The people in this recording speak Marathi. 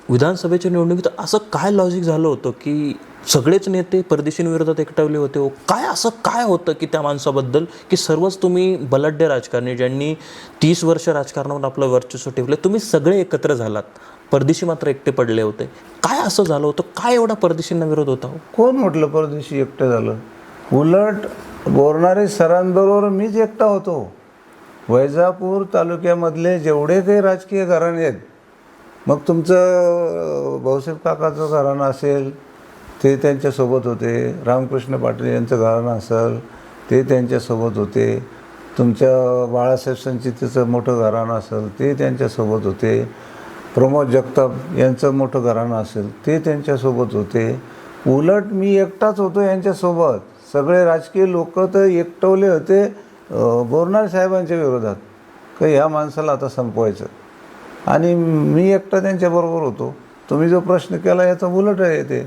विधानसभेच्या निवडणुकीत असं काय लॉजिक झालं होतं की सगळेच नेते परदेशींविरोधात एकटवले होते हो? काय असं काय होतं की त्या माणसाबद्दल की सर्वच तुम्ही बलाढ्य राजकारणी ज्यांनी 30 वर्ष राजकारणावर आपलं वर्चस्व ठेवलं, तुम्ही सगळे एकत्र झालात, परदेशी मात्र एकटे पडले होते. काय असं झालं होतं? काय एवढा परदेशींना विरोध होता हो? कोण म्हटलं परदेशी एकटं झालं? उलट बोलणारे सरांबरोबर मीच एकटा होतो. वैजापूर तालुक्यामधले जेवढे काही राजकीय घराणे आहेत, मग तुमचं भाऊसाहेब काकाचं घराणं असेल ते त्यांच्यासोबत होते, रामकृष्ण पाटील यांचं घराणं असेल ते त्यांच्यासोबत होते, तुमच्या बाळासाहेब संचितीचं मोठं घराणं असेल ते त्यांच्यासोबत होते, प्रमोद जगताप यांचं मोठं घराणं असेल ते त्यांच्यासोबत होते. उलट मी एकटाच होतो यांच्यासोबत. सगळे राजकीय लोक तर एकटवले होते बोरनारे साहेबांच्या विरोधात का ह्या माणसाला आता संपवायचं, आणि मी एकटा त्यांच्याबरोबर होतो. तुम्ही जो प्रश्न केला याचा उलट आहे ते.